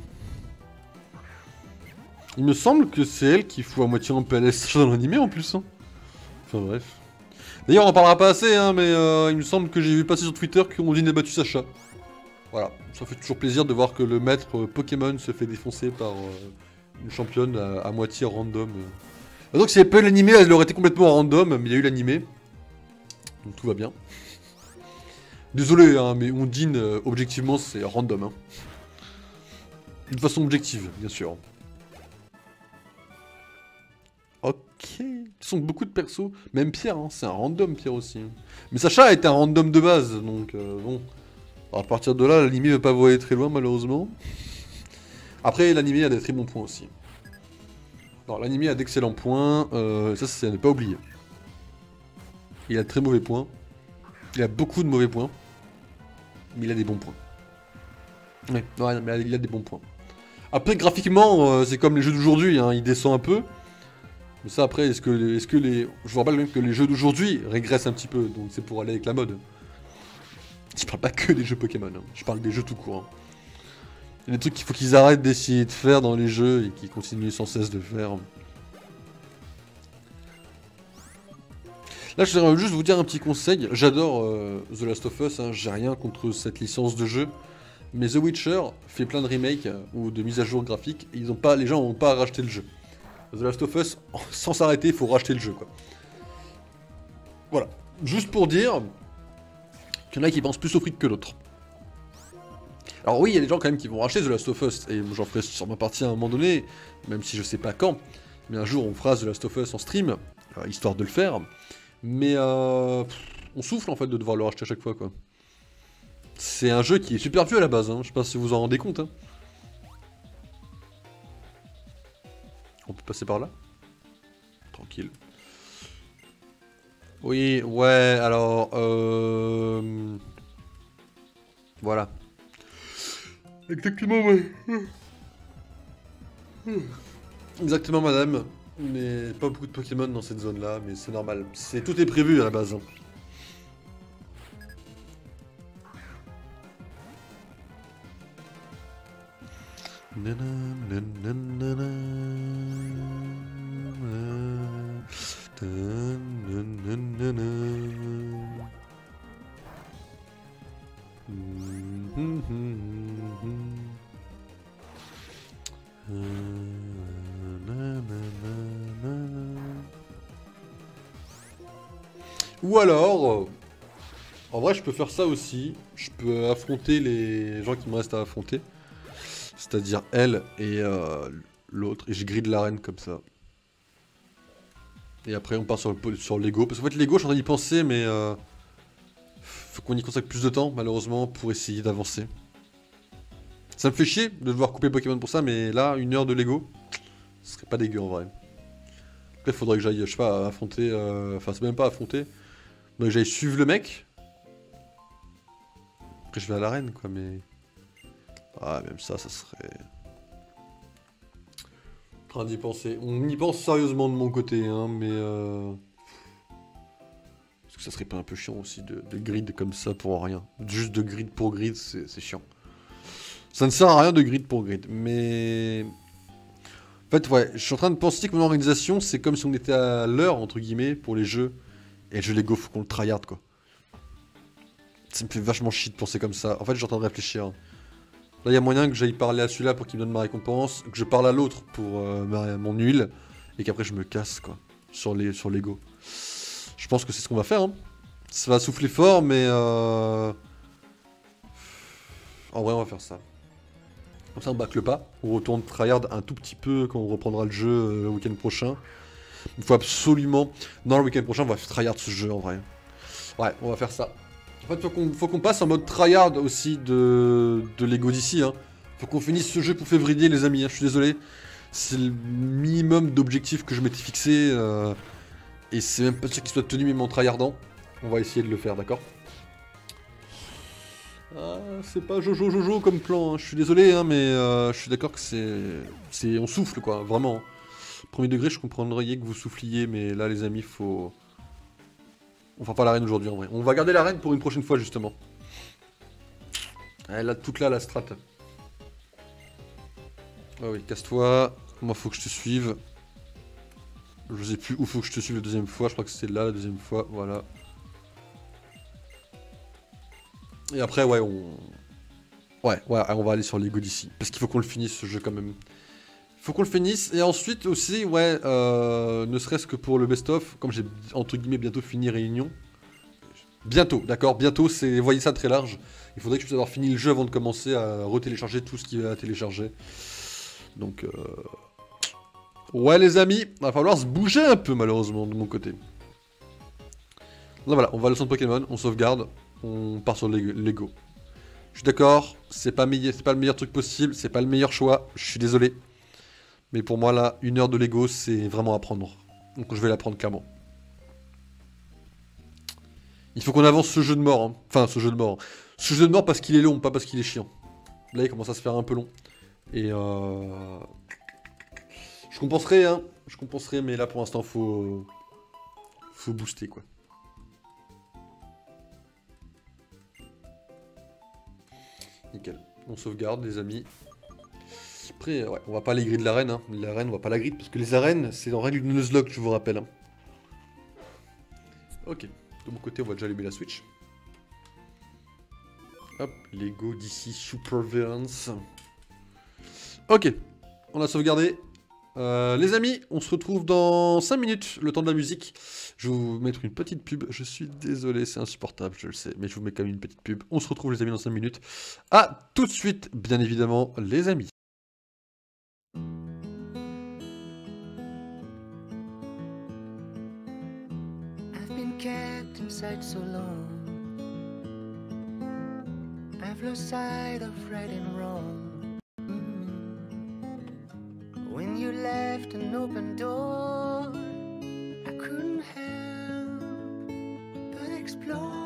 Il me semble que c'est elle qui fout à moitié en PLS dans l'animé en plus. Hein. Enfin bref. D'ailleurs on en parlera pas assez, hein, mais il me semble que j'ai vu passer sur Twitter qu'on dit n'a battu Sacha. Voilà, ça fait toujours plaisir de voir que le maître Pokémon se fait défoncer par Une championne à moitié random. Donc s'il n'y avait pas eu l'animé, elle aurait été complètement random, mais il y a eu l'animé. Donc tout va bien. Désolé, hein, mais Ondine, objectivement, c'est random. Hein. De façon objective, bien sûr. Ok. De toute façon, beaucoup de persos, même Pierre, hein, c'est un random Pierre aussi. Mais Sacha est un random de base, donc bon. À partir de là, l'anime ne va pas voler très loin, malheureusement. Après, l'anime a des très bons points aussi. Alors, l'anime a d'excellents points, ça c'est à ne pas oublier. Il a de très mauvais points. Il a beaucoup de mauvais points. Mais il a des bons points. Ouais, mais il a des bons points. Après, graphiquement, c'est comme les jeux d'aujourd'hui, hein, il descend un peu. Mais ça, après, est-ce que les... Je vous rappelle même que les jeux d'aujourd'hui régressent un petit peu, donc c'est pour aller avec la mode. Je parle pas que des jeux Pokémon, hein. Je parle des jeux tout court. Hein. Il y a des trucs qu'il faut qu'ils arrêtent d'essayer de faire dans les jeux et qu'ils continuent sans cesse de faire. Là, je voudrais juste vous dire un petit conseil. J'adore The Last of Us, hein. J'ai rien contre cette licence de jeu. Mais The Witcher fait plein de remakes ou de mises à jour graphiques. Et les gens n'ont pas racheté le jeu. The Last of Us, sans s'arrêter, il faut racheter le jeu, quoi. Voilà. Juste pour dire qu'il y en a qui pensent plus au fric que l'autre. Alors oui, il y a des gens quand même qui vont racheter The Last of Us, et j'en ferai sur ma partie à un moment donné, même si je sais pas quand. Mais un jour, on fera The Last of Us en stream, histoire de le faire. Mais on souffle en fait de devoir le racheter à chaque fois, quoi. C'est un jeu qui est super vieux à la base, hein. Je sais pas si vous vous en rendez compte. Hein. On peut passer par là? Tranquille. Oui, ouais, alors... Voilà. Exactement, ouais. Exactement, madame. Mais pas beaucoup de Pokémon dans cette zone-là, mais c'est normal. Tout est prévu à la base. Hein. Ou alors, en vrai, je peux faire ça aussi. Je peux affronter les gens qui me restent à affronter. C'est-à-dire elle et l'autre. Et je grille l'arène comme ça. Et après, on part sur Lego. Parce qu'en fait, Lego, je suis en train d'y penser, mais faut qu'on y consacre plus de temps, malheureusement, pour essayer d'avancer. Ça me fait chier de devoir couper Pokémon pour ça, mais là, 1 heure de Lego, ce serait pas dégueu en vrai. Après, il faudrait que j'aille, je sais pas, affronter. Enfin, c'est même pas affronter. Donc j'aille suivre le mec. Après, je vais à l'arène, quoi, mais. Ah, même ça serait. En train d'y penser. On y pense sérieusement de mon côté, hein, mais. Parce que ça serait pas un peu chiant aussi de grid comme ça pour rien. Juste de grid pour grid, c'est chiant. Ça ne sert à rien de grid pour grid, mais... En fait, ouais, je suis en train de penser que mon organisation, c'est comme si on était à l'heure, entre guillemets, pour les jeux. Et le jeu Lego, faut qu'on le tryhard, quoi. Ça me fait vachement chier de penser comme ça. En fait, je suis en train de réfléchir. Là, il y a moyen que j'aille parler à celui-là pour qu'il me donne ma récompense, que je parle à l'autre pour mon huile, et qu'après je me casse, quoi, sur Lego. Je pense que c'est ce qu'on va faire, hein. Ça va souffler fort, mais... En vrai, on va faire ça. Comme ça, on bâcle pas. On retourne tryhard un tout petit peu quand on reprendra le jeu le week-end prochain. Il faut absolument... Non, le week-end prochain, on va tryhard ce jeu, en vrai. Ouais, on va faire ça. En fait, faut qu'on passe en mode tryhard aussi de Lego d'ici. Hein. Faut qu'on finisse ce jeu pour février, les amis. Hein. Je suis désolé. C'est le minimum d'objectifs que je m'étais fixé. Et c'est même pas sûr qu'il soit tenu, même en tryhardant. On va essayer de le faire, d'accord? Ah, c'est pas Jojo comme plan, hein. Je suis désolé, hein, mais je suis d'accord que c'est... On souffle, quoi, vraiment. Premier degré, je comprendrais que vous souffliez, mais là, les amis, faut... On fera pas l'arène aujourd'hui, en vrai. On va garder l'arène pour une prochaine fois, justement. Elle a toute là, la strat. Ah oui, casse-toi. Moi, faut que je te suive. Je sais plus où faut que je te suive la deuxième fois. Je crois que c'était là, la deuxième fois, voilà. Et après, ouais, on va aller sur Lego d'ici. Parce qu'il faut qu'on le finisse, ce jeu, quand même. Faut qu'on le finisse. Et ensuite aussi, ouais, ne serait-ce que pour le best-of, comme j'ai entre guillemets bientôt fini Réunion. Bientôt, d'accord, bientôt, c'est, voyez ça très large. Il faudrait que je puisse avoir fini le jeu avant de commencer à retélécharger tout ce qu'il y a à télécharger. Donc, ouais les amis, va falloir se bouger un peu malheureusement de mon côté. Donc voilà, on va à le centre Pokémon, on sauvegarde, on part sur Lego. Je suis d'accord, c'est pas le meilleur truc possible, c'est pas le meilleur choix, je suis désolé. Mais pour moi là, 1 heure de Lego, c'est vraiment à prendre. Donc je vais la prendre clairement. Il faut qu'on avance ce jeu de mort, hein. Enfin ce jeu de mort. Ce jeu de mort parce qu'il est long, pas parce qu'il est chiant. Là il commence à se faire un peu long. Et je compenserai, hein. Je compenserai, mais là pour l'instant faut booster quoi. Nickel. On sauvegarde les amis. Après, ouais, on va pas les grid de l'arène, hein. L'arène, on va pas la grid, parce que les arènes, c'est en règle de Nuzlocke, je vous rappelle. Hein. Ok. De mon côté, on va déjà allumer la Switch. Hop, Lego DC Supervillains. Ok. On a sauvegardé. Les amis, on se retrouve dans 5 minutes, le temps de la musique. Je vais vous mettre une petite pub. Je suis désolé, c'est insupportable, je le sais. Mais je vous mets quand même une petite pub. On se retrouve les amis dans 5 minutes. À tout de suite, bien évidemment, les amis. I've been kept inside so long. I've lost sight of right and wrong. When you left an open door, I couldn't help but explore.